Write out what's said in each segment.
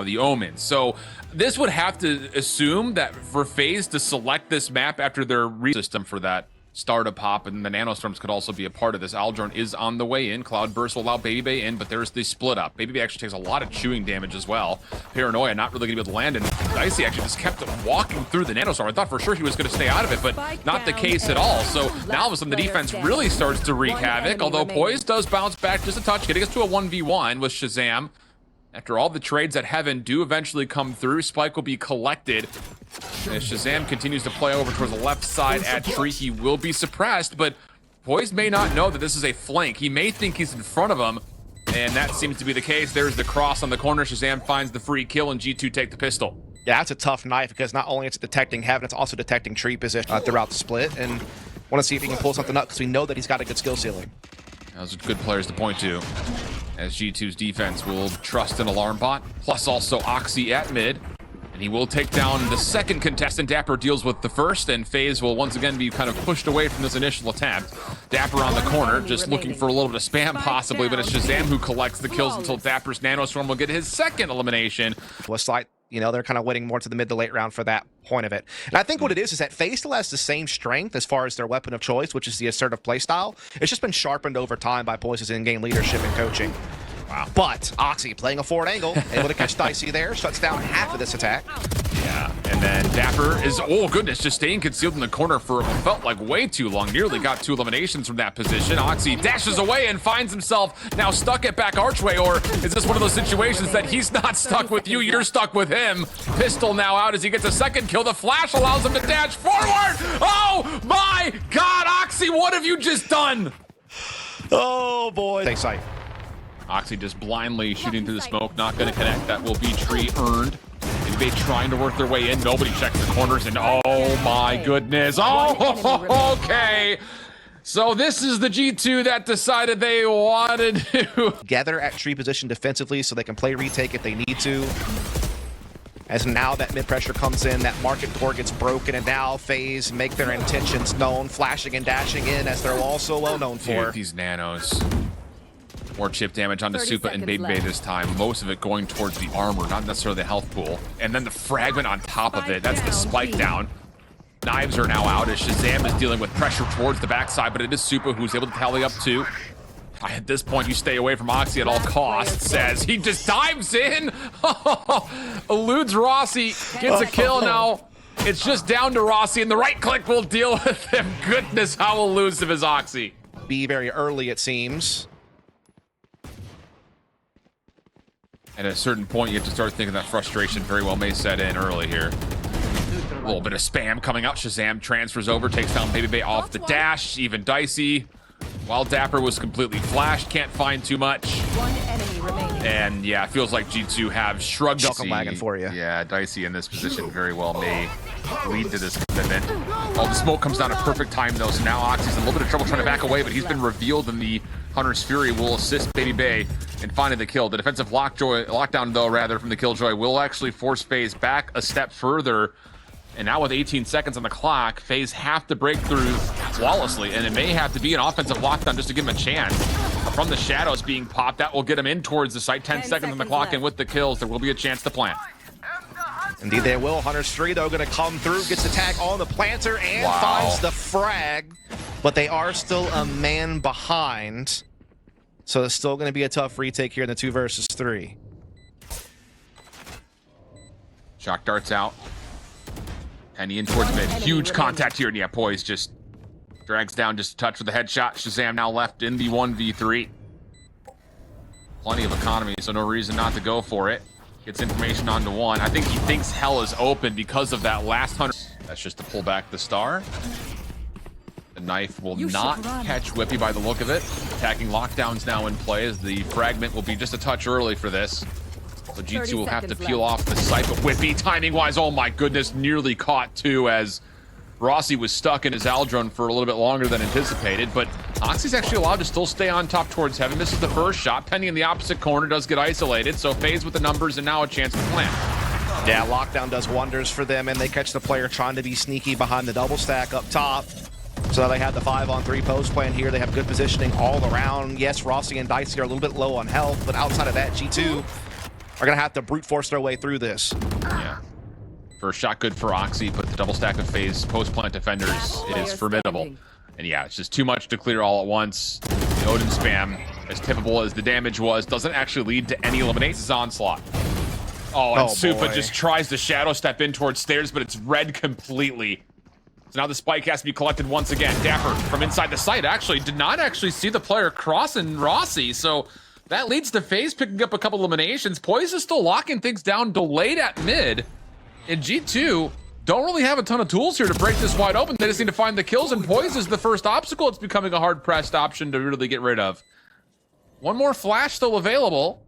the omens. So this would have to assume that for FaZe to select this map after their system for that startup pop, and the nanostorms could also be a part of this. Aldrone is on the way in. Cloudburst will allow BABYBAY in, but there's the split up. BABYBAY actually takes a lot of chewing damage as well. Paranoia not really gonna be able to land, and Dicey actually just kept walking through the nanostorm. I thought for sure he was gonna stay out of it, but not the case at all. So now all of a sudden the defense really starts to wreak havoc, although Poise does bounce back just a touch, getting us to a 1v1 with ShahZaM. After all the trades at Heaven do eventually come through, Spike will be collected. As ShahZaM continues to play over towards the left side at Tree, he will be suppressed, but Poise may not know that this is a flank. He may think he's in front of him, and that seems to be the case. There's the cross on the corner. ShahZaM finds the free kill, and G2 take the pistol. Yeah, that's a tough knife because not only it's detecting Heaven, it's also detecting Tree position throughout the split, and want to see if he can pull something up because we know that he's got a good skill ceiling. Those are good players to point to, as G2's defense will trust an alarm bot, plus also Oxy at mid, and he will take down the second contestant. dapr deals with the first, and FaZe will once again be kind of pushed away from this initial attempt. dapr on the corner, just looking for a little bit of spam possibly, but it's ShahZaM who collects the kills until dapr's nanostorm will get his second elimination. Was like, you know, they're kind of waiting more to the mid to late round for that point of it. And I think what it is that FaZe still has the same strength as far as their weapon of choice, which is the assertive playstyle. It's just been sharpened over time by Poise's in-game leadership and coaching. Wow. But Oxy playing a forward angle, able to catch Dicey there, shuts down half of this attack. Yeah, and then dapr is, oh goodness, just staying concealed in the corner for what felt like way too long. Nearly got 2 eliminations from that position. Oxy dashes away and finds himself now stuck at back archway, or is this one of those situations that he's not stuck with you, you're stuck with him? Pistol now out as he gets a second kill. The flash allows him to dash forward. Oh my God, Oxy, what have you just done? Oh boy. Stay sight. Oxy just blindly shooting through the smoke, not going to connect. That will be Tree earned. BABYBAY trying to work their way in. Nobody checks the corners, and oh my goodness. Oh, okay. So this is the G2 that decided they wanted to Together at Tree position defensively so they can play retake if they need to. As now that mid pressure comes in, that market door gets broken, and now FaZe make their intentions known, flashing and dashing in as they're also well known for. Dude, these nanos. More chip damage onto Supa and BABYBAY this time. Most of it going towards the armor, not necessarily the health pool. And then the fragment on top of it. That's the spike down. Knives are now out as ShahZaM is dealing with pressure towards the backside, but it is Supa who's able to tally up 2. At this point, you stay away from Oxy at all costs, as he just dives in. Eludes Rossy, gets a kill now. It's just down to Rossy, and the right click will deal with him. Goodness, how elusive is Oxy? Be very early, it seems. At a certain point, you have to start thinking that frustration very well may set in early here. A little bit of spam coming out. ShahZaM transfers over, takes down BABYBAY off the dash. Even Dicey, while dapr was completely flashed, can't find too much. One enemy remaining. And yeah, it feels like G2 have shrugged. Welcome lagging for you. Yeah, Dicey in this position very well may lead to this commitment. Oh, the smoke comes down at perfect time though, so now Oxy's in a little bit of trouble trying to back away, but he's been revealed, and the Hunter's Fury will assist BABYBAY in finding the kill. The defensive lockdown though, rather, from the Killjoy will actually force FaZe back a step further. And now with 18 seconds on the clock, FaZe have to break through flawlessly, and it may have to be an offensive lockdown just to give him a chance. From the shadows being popped, that will get him in towards the site. 10 seconds on the clock, and with the kills, there will be a chance to plant. Indeed they will. Hunter's Fury though going to come through, gets the tag on the planter, and finds the frag. But they are still a man behind. So it's still going to be a tough retake here in the 2 versus 3. Shock darts out. Penny in towards mid. Huge contact here. And yeah, Poise just drags down just a touch with the headshot. ShahZaM now left in the 1v3. Plenty of economy, so no reason not to go for it. Gets information onto 1. I think he thinks hell is open because of that last Hunter. That's just to pull back the star. The knife will not catch wippie by the look of it. Attacking lockdowns now in play, as the fragment will be just a touch early for this. So G2 will have to peel off the site, but wippie, timing-wise, oh my goodness, nearly caught too, as Rossy was stuck in his Aldrone for a little bit longer than anticipated, but Oxy's actually allowed to still stay on top towards Heaven. This is the first shot. Penny in the opposite corner does get isolated, so FaZe with the numbers and now a chance to plant. Yeah, lockdown does wonders for them, and they catch the player trying to be sneaky behind the double stack up top. So they have the 5-on-3 post plan here. They have good positioning all around. Yes, Rossy and Dicey are a little bit low on health, but outside of that, G2 are going to have to brute force their way through this. Yeah. First shot good for Oxy, but the double stack of FaZe post-plant defenders is formidable. And yeah, it's just too much to clear all at once. The Odin spam, as typical as the damage was, doesn't actually lead to any eliminations. Onslaught. Oh, and Supa just tries to shadow step in towards stairs, but it's red completely. So now the spike has to be collected once again. dapr from inside the site actually did not actually see the player crossing Rossy, so that leads to FaZe picking up a couple eliminations. POISED is still locking things down, delayed at mid. And G2 don't really have a ton of tools here to break this wide open. They just need to find the kills, and POISED is the first obstacle. It's becoming a hard-pressed option to really get rid of. One more flash still available.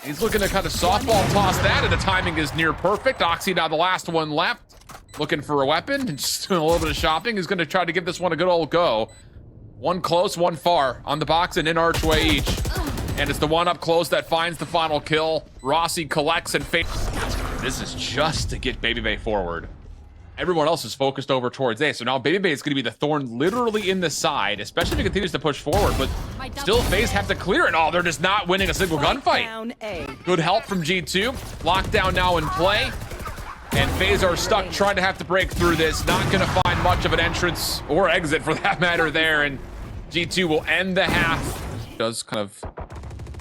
He's looking to kind of softball toss that, and the timing is near perfect. Oxy now the last one left, looking for a weapon and just doing a little bit of shopping. He's going to try to give this one a good old go. One close, one far on the box and in archway each. And it's the one up close that finds the final kill. Rossy collects and fades. This is just to get BABYBAY forward. Everyone else is focused over towards A, so now BABYBAY is going to be the thorn literally in the side, especially if he continues to push forward, but still FaZe have to clear it. Oh, they're just not winning a single gunfight. Good help from G2. Lockdown now in play, and FaZe are stuck trying to have to break through this. Not going to find much of an entrance or exit for that matter there, and G2 will end the half. Does kind of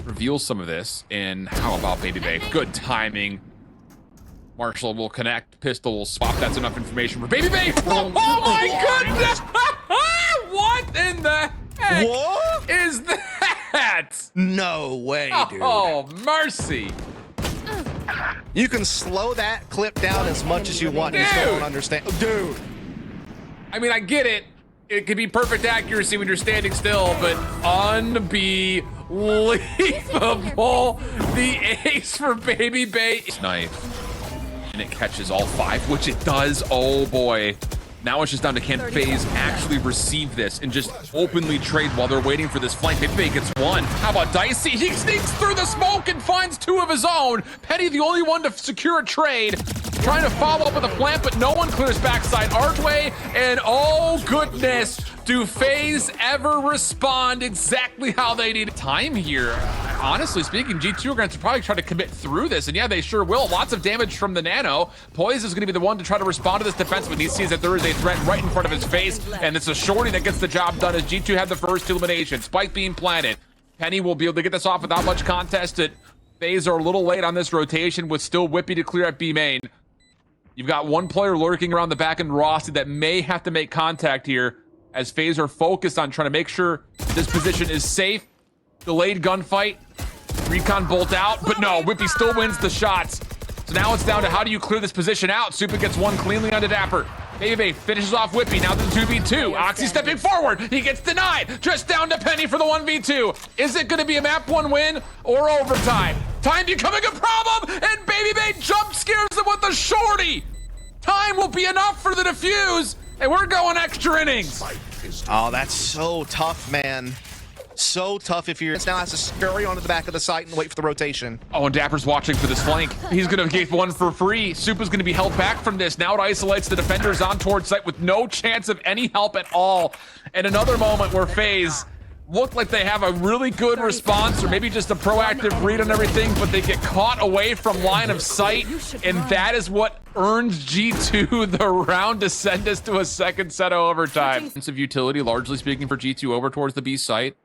reveal some of this, and how about BABYBAY? Good timing. Marshall will connect, pistol will swap. That's enough information for BABYBAY. Oh my goodness! What in the heck is that? No way, dude. Oh, mercy. You can slow that clip down as much as you want. You still don't understand. Dude. I mean, I get it. It could be perfect accuracy when you're standing still, but unbelievable. The ace for BABYBAY. Knife. And it catches all five, which it does. Oh boy. Now it's just down to can FaZe actually receive this and just openly trade while they're waiting for this flank. BABYBAY gets one. How about dicey? He sneaks through the smoke and finds two of his own. Penny the only one to secure a trade. Trying to follow up with a plant, but no one clears backside archway. And oh goodness, do FaZe ever respond exactly how they need time here? Honestly speaking, G2 are going to probably try to commit through this, and yeah, they sure will. Lots of damage from the Nano. POISED is going to be the one to try to respond to this defense, but he sees that there is a threat right in front of his face, and it's a shorty that gets the job done as G2 have the first elimination. Spike being planted. Penny will be able to get this off without much contest. FaZe are a little late on this rotation with still wippie to clear at B main. You've got one player lurking around the back end, Rossy, that may have to make contact here as FaZe are focused on trying to make sure this position is safe. Delayed gunfight. Recon bolt out, but no, wippie still wins the shots. So now it's down to how do you clear this position out? Supa gets one cleanly onto dapr. BABYBAY finishes off wippie, now to the 2v2. Oxy stepping forward, he gets denied. Just down to Penny for the 1v2. Is it gonna be a map one win or overtime? Time becoming a problem, and BABYBAY jump scares them with the shorty. Time will be enough for the defuse, and we're going extra innings. Oh, that's so tough, man. So tough if you're now has to scurry onto the back of the site and wait for the rotation. Oh, and dappr's watching for this flank. He's gonna get one for free. Supa's gonna be held back from this. Now it isolates the defenders on towards site with no chance of any help at all. And another moment where FaZe look like they have a really good response, or maybe just a proactive read on everything, but they get caught away from line of sight, and that is what earns G2 the round to send us to a second set of overtime. Sense of utility, largely speaking, for G2 over towards the B site.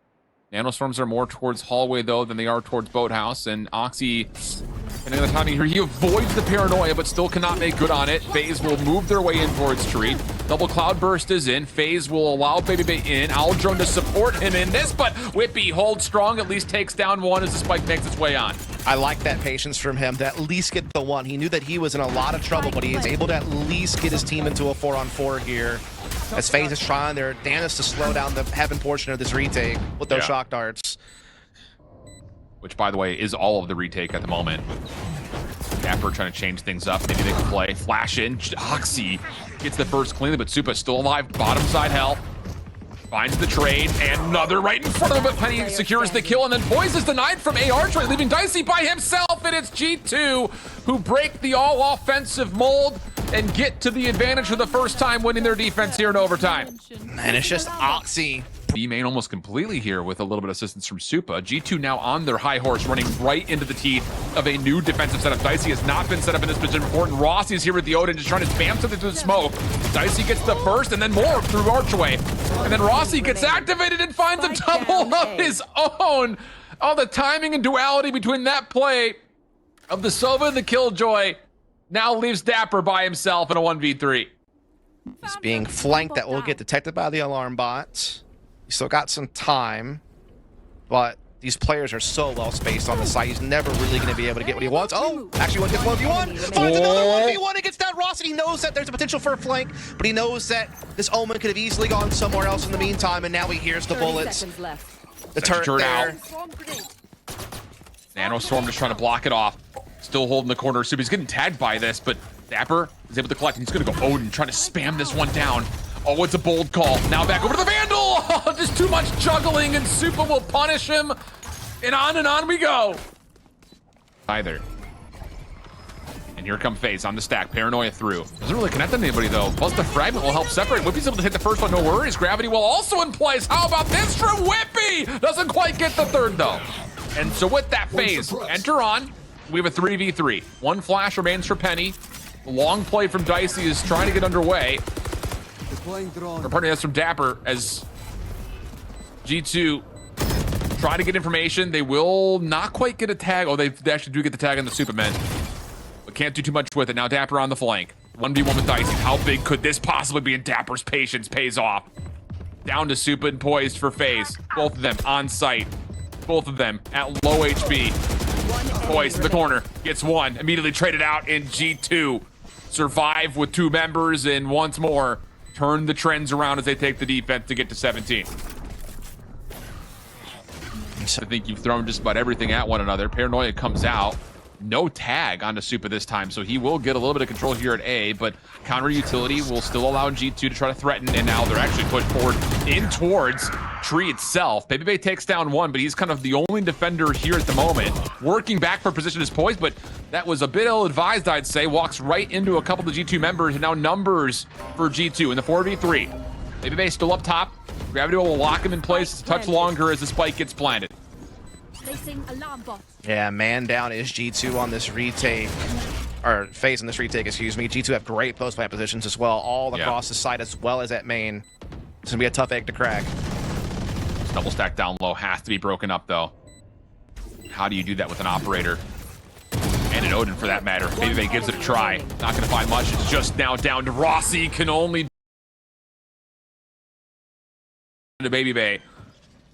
Nanostorms are more towards hallway though than they are towards boathouse, and Oxy, depending on the timing here, he avoids the paranoia but still cannot make good on it. FaZe will move their way in towards Tree. Double cloud burst is in. FaZe will allow BABYBAY in. Aldrone to support him in this, but wippie holds strong, at least takes down one as the spike makes its way on. I like that patience from him to at least get the one. He knew that he was in a lot of trouble, but he is able to at least get his team into a 4-on-4 here. As FaZe is trying their damnedest to slow down the heaven portion of this retake with those shock darts. Which, by the way, is all of the retake at the moment. dapr trying to change things up. Maybe they can play. Flash in. Oxy gets the first cleanly, but Supa still alive. Bottom side help. Finds the trade, and another right in front of him, but Penny secures the kill, and then POISED is denied from AR trade, leaving dicey by himself, and it's G2 who break the all-offensive mold and get to the advantage for the first time, winning their defense here in overtime. Man, it's just Oxy B main almost completely here with a little bit of assistance from Supa. G2 now on their high horse, running right into the teeth of a new defensive setup. Dicey has not been set up in this position before, and Rossy is here with the Odin, just trying to spam something through the smoke. Dicey gets the first, and then more through Archway. And then Rossy gets activated and finds a double of his own. Oh, the timing and duality between that play of the Sova and the Killjoy now leaves dapr by himself in a 1v3. He's being flanked. That will get detected by the alarm bots. He's still got some time, but these players are so well spaced on the site. He's never really going to be able to get what he wants. Oh, actually, gets 1v1. Finds another 1v1 against that Rossy. He knows that there's a potential for a flank, but he knows that this Omen could have easily gone somewhere else in the meantime, and now he hears the bullets. The turret there. Nanostorm just trying to block it off. Still holding the corner. Supa, he's getting tagged by this, but dapr is able to collect. He's going to go Odin, trying to spam this one down. Oh, it's a bold call. Now back over to the Vandal. Oh, just too much juggling, and Supa will punish him. And on we go. Either. And here come FaZe on the stack. Paranoia through. Doesn't really connect on anybody, though. Plus, the fragment will help separate. Wippie's able to hit the first one. No worries. Gravity will also in place. How about this from Wippie? Doesn't quite get the third, though. And so with that, FaZe enter on. We have a 3v3. One flash remains for Penny. The long play from Dicey is trying to get underway. Or pardon me, that's from dapr as G2 try to get information. They will not quite get a tag. Oh, they actually do get the tag on the supamen, but can't do too much with it. Now dapr on the flank. 1v1 with Dicey. How big could this possibly be? And dapr's patience pays off. Down to Supa and poised for FaZe. Both of them on site. Both of them at low HP. Poised in the corner. Gets one. Immediately traded out in G2. Survive with two members and once more turn the trends around as they take the defense to get to 17. I think you've thrown just about everything at one another. Paranoia comes out. No tag onto Supa this time, so he will get a little bit of control here at A, but counter utility will still allow G2 to try to threaten, and now they're actually pushed forward in towards Tree itself. BABYBAY takes down one, but he's kind of the only defender here at the moment. Working back for position is poised, but that was a bit ill-advised, I'd say. Walks right into a couple of the G2 members, and now numbers for G2 in the 4v3. BABYBAY still up top. Gravity will lock him in place a touch longer as the spike gets planted. Yeah, man down is G2 on this retake. Or FaZe in this retake, excuse me. G2 have great post-plant positions as well, all across the site as well as at main. It's going to be a tough egg to crack. Double stack down low has to be broken up, though. How do you do that with an operator? And an Odin, for that matter. BABYBAY gives it a try. Not going to find much. It's just now down to Rossy. Can only to BABYBAY.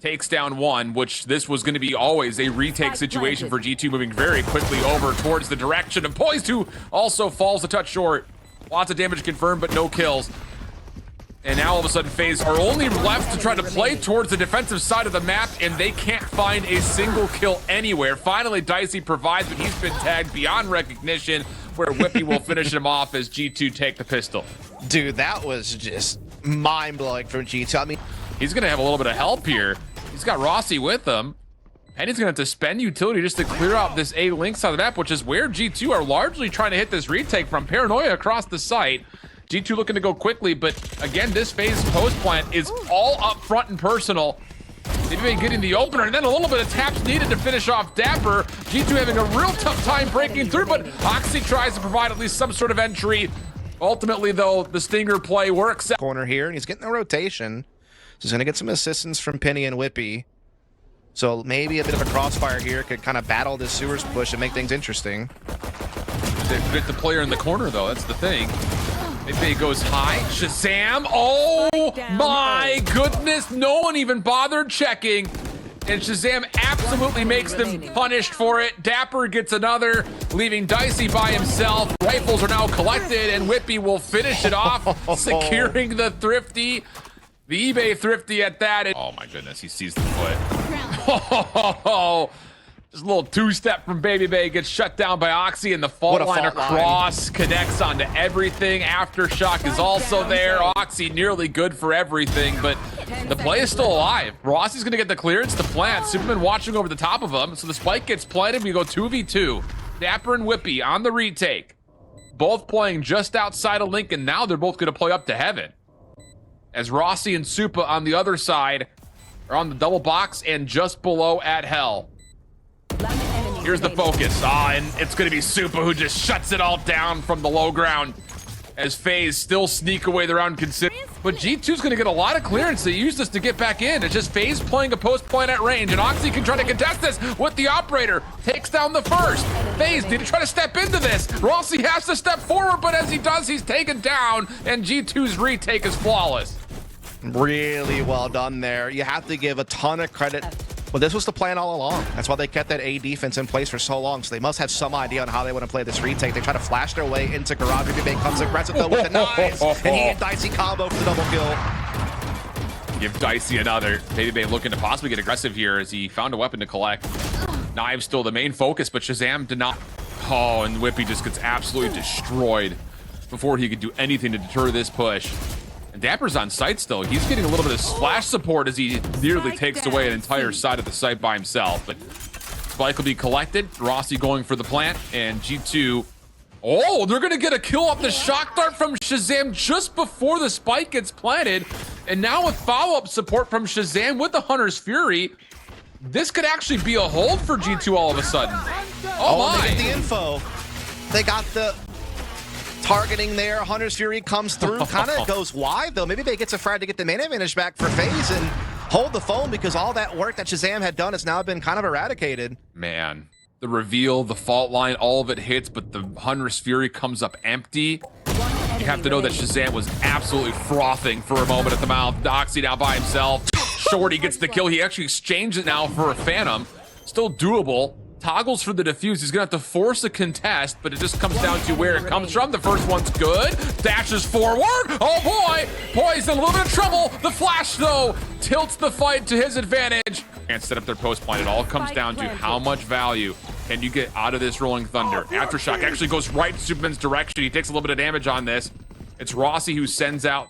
Takes down one, which this was going to be always a retake situation for G2, moving very quickly over towards the direction of poised, who also falls a touch short. Lots of damage confirmed, but no kills. And now all of a sudden FaZe are only left to try to play towards the defensive side of the map, and they can't find a single kill anywhere. Finally, Dicey provides, but he's been tagged beyond recognition, where Wippie will finish him off as G2 take the pistol. Dude, that was just mind-blowing from G2. I mean, he's going to have a little bit of help here. He's got Rossy with him. Penny's going to have to spend utility just to clear out this A link side of the map, which is where G2 are largely trying to hit this retake from. Paranoia across the site. G2 looking to go quickly, but again, this FaZe post plant is all up front and personal. BABYBAY getting the opener, and then a little bit of taps needed to finish off dapr. G2 having a real tough time breaking through, but Oxy tries to provide at least some sort of entry. Ultimately, though, the Stinger play works out. Corner here, and he's getting the rotation. So he's going to get some assistance from Penny and Wippie. So maybe a bit of a crossfire here could kind of battle this sewers push and make things interesting. They fit the player in the corner, though. That's the thing. BABYBAY goes high. ShahZaM. Oh, my goodness. No one even bothered checking. And ShahZaM absolutely makes them punished for it. dapr gets another, leaving Dicey by himself. Rifles are now collected, and Wippie will finish it off, securing the Thrifty. The eBay Thrifty at that. Oh my goodness, he sees the foot. Oh, just a little two-step from BABYBAY gets shut down by Oxy, and the fault line across connects onto everything. Aftershock is also there. Oxy nearly good for everything, but the play is still alive. Rossy's gonna get the clearance to plant. Supamen watching over the top of him, so the spike gets planted. We go 2v2. dapr and Wippie on the retake. Both playing just outside of Lincoln. Now they're both gonna play up to heaven. As Rossy and Supa on the other side are on the double box and just below at hell. Here's the focus. And it's going to be Supa who just shuts it all down from the low ground as FaZe still sneak away the round consider. But G2's going to get a lot of clearance. They use this to get back in. It's just FaZe playing a post point at range, and Oxy can try to contest this with the operator. Takes down the first. FaZe need to try to step into this. Rossy has to step forward, but as he does, he's taken down, and G2's retake is flawless. Really well done there. You have to give a ton of credit. Well, this was the plan all along. That's why they kept that A defense in place for so long. So they must have some idea on how they want to play this retake. They try to flash their way into garage. BABYBAY comes aggressive though with the knives, and he and dicey combo for the double kill. Give dicey another. BABYBAY looking to possibly get aggressive here as he found a weapon to collect. Knives still the main focus, but ShahZaM did not. Oh, and wippie just gets absolutely destroyed before he could do anything to deter this push. Dapr's on site still. He's getting a little bit of splash support as he nearly takes away an entire side of the site by himself. But spike will be collected. Rossy going for the plant, and G2. Oh, they're going to get a kill off the shock dart from ShahZaM just before the spike gets planted. And now with follow-up support from ShahZaM with the Hunter's Fury, this could actually be a hold for G2 all of a sudden. Oh my. They get the info. They got the targeting there. Hunter's Fury comes through, kind of goes wide though. Maybe they gets a frag to get the main advantage back for FaZe and hold the phone, because all that work that ShahZaM had done has now been kind of eradicated. Man, the reveal, the fault line, all of it hits, but the Hunter's Fury comes up empty. You have to know that ShahZaM was absolutely frothing for a moment at the mouth. Doxy now by himself. Shorty gets the kill. He actually exchanged it now for a Phantom. Still doable. Toggles for the defuse. He's gonna have to force a contest, but it just comes down to where it comes from. The first one's good. Dashes forward. Oh boy! POISED in a little bit of trouble. The flash, though, tilts the fight to his advantage. Can't set up their post point. It all comes down to how much value can you get out of this Rolling Thunder. Aftershock actually goes right in Superman's direction. He takes a little bit of damage on this. It's Rossy who sends out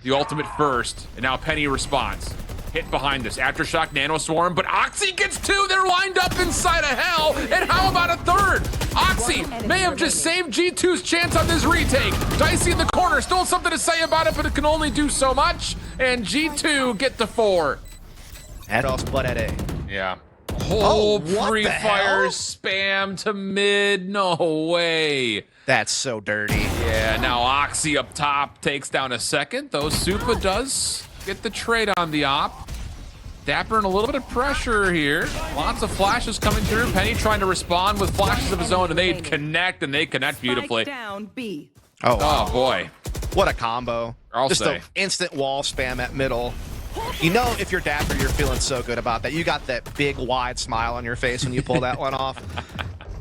the ultimate first, and now Penny responds. Hit behind this. Aftershock, Nano Swarm, but Oxy gets two. They're lined up inside of hell. And how about a third? Oxy may have just saved G2's chance on this retake. Dicey in the corner, still something to say about it, but it can only do so much. And G2 get the 4. Head off, but at A. Yeah. Oh, what free the fire hell? spam to mid. No way. That's so dirty. Yeah, now Oxy up top takes down a second, though Supa does get the trade on the op. dapr in a little bit of pressure here. Lots of flashes coming through. Penny trying to respond with flashes of his own, and they connect beautifully. Down B. Oh boy. What a combo. I'll Just say. an instant wall spam at middle. You know, if you're dapr, you're feeling so good about that. You got that big wide smile on your face when you pull that one off.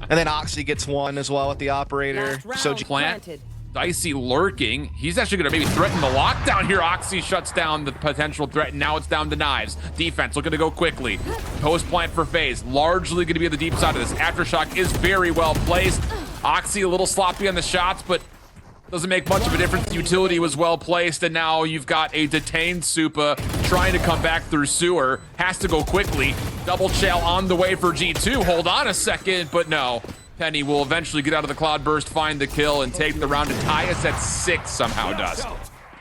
And then Oxy gets one as well with the operator. So Plant. Dicey lurking. He's actually going to maybe threaten the lockdown here. Oxy shuts down the potential threat, and now it's down to knives. Defense looking to go quickly. Post plant for FaZe. Largely going to be on the deep side of this. Aftershock is very well placed. Oxy a little sloppy on the shots, but doesn't make much of a difference. The utility was well placed, and now you've got a detained Supa trying to come back through sewer. Has to go quickly. Double shell on the way for G2. Hold on a second, but no. Penny will eventually get out of the cloud burst, find the kill, and take the round to tie us at 6 somehow, does.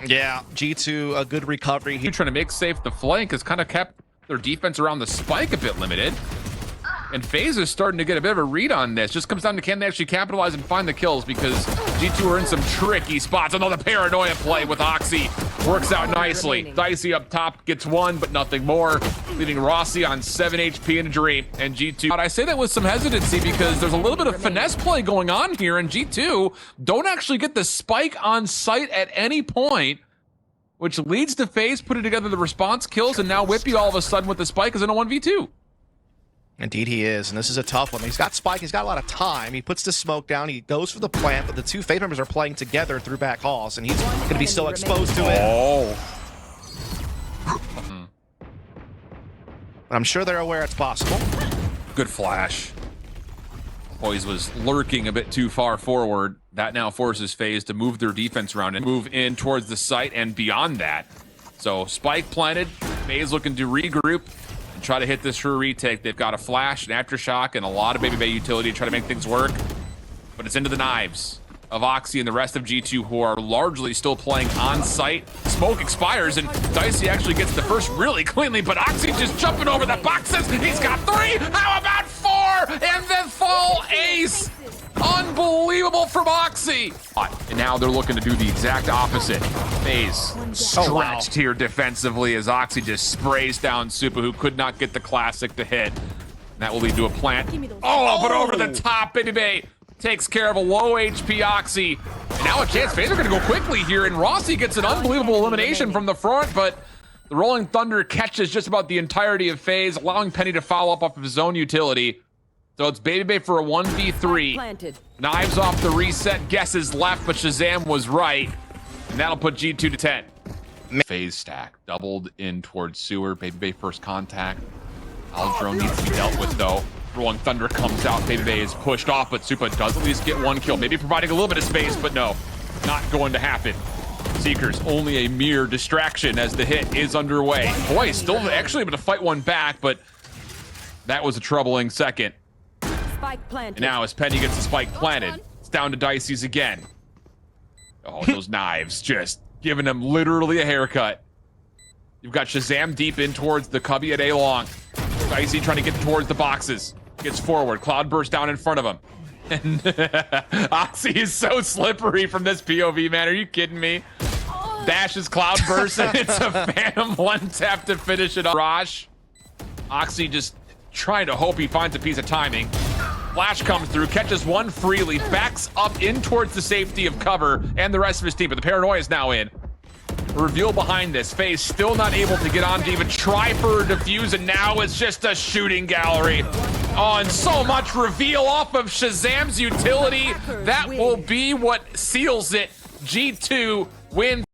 yeah, G2, a good recovery. He trying to make safe the flank has kind of kept their defense around the spike a bit limited. And FaZe is starting to get a bit of a read on this. Just comes down to can they actually capitalize and find the kills, because G2 are in some tricky spots. Another paranoia play with Oxy works out nicely. Dicey up top gets one, but nothing more, leaving Rossy on 7 HP in a dream. And G2, but I say that with some hesitancy because there's a little bit of finesse play going on here, and G2 don't actually get the spike on site at any point, which leads to FaZe putting together the response kills, and now wippie all of a sudden with the spike is in a 1v2. Indeed he is, and this is a tough one. He's got Spike, he's got a lot of time. He puts the smoke down, he goes for the plant, but the two FaZe members are playing together through back halls, and he's going to be still exposed to it. Oh. But I'm sure they're aware it's possible. Good flash. POISED was lurking a bit too far forward. That now forces FaZe to move their defense around and move in towards the site and beyond that. So spike planted, FaZe looking to regroup and try to hit this for a retake. They've got a flash, an aftershock, and a lot of BABYBAY utility to try to make things work. But it's into the knives. of Oxy and the rest of G2, who are largely still playing on site. Smoke expires, and Dicey actually gets the first really cleanly, but Oxy just jumping over the boxes. He's got 3. How about 4? And then full ace. Unbelievable from Oxy. And now they're looking to do the exact opposite. FaZe stretched here defensively as Oxy just sprays down Supa, who could not get the classic to hit. And that will lead to a plant. Oh, but over the top, BABYBAY takes care of a low HP Oxy. And now a chance. FaZe are going to go quickly here, and Rossy gets an unbelievable elimination from the front, but the Rolling Thunder catches just about the entirety of FaZe, allowing Penny to follow up off of his own utility. So it's BABYBAY for a 1v3. Knives off the reset, guesses left, but ShahZaM was right. And that'll put G2 to 10. FaZe stack doubled in towards sewer. BABYBAY first contact. Aldrone needs to be dealt with though. Rolling Thunder comes out. BABYBAY is pushed off, but Supa does at least get 1 kill. Maybe providing a little bit of space, but no, not going to happen. Seekers only a mere distraction as the hit is underway. Boy, still actually able to fight one back, but that was a troubling second. Spike planted. And now as Penny gets the spike planted, it's down to Dicey's again. Oh, those knives just giving him literally a haircut. You've got ShahZaM deep in towards the cubby at A long. Dicey trying to get towards the boxes. Gets forward. Cloudburst down in front of him. And Oxy is so slippery from this POV, man. Are you kidding me? Dashes Cloudburst, and it's a Phantom 1-tap to finish it off. Rosh. Oxy just trying to hope he finds a piece of timing. Flash comes through, catches 1 freely, backs up in towards the safety of cover and the rest of his team, but the paranoia is now in. Reveal behind this. FaZe still not able to get on to even try for a defuse, and now it's just a shooting gallery. Oh, and so much reveal off of ShahZaM's utility. That will be what seals it. G2 win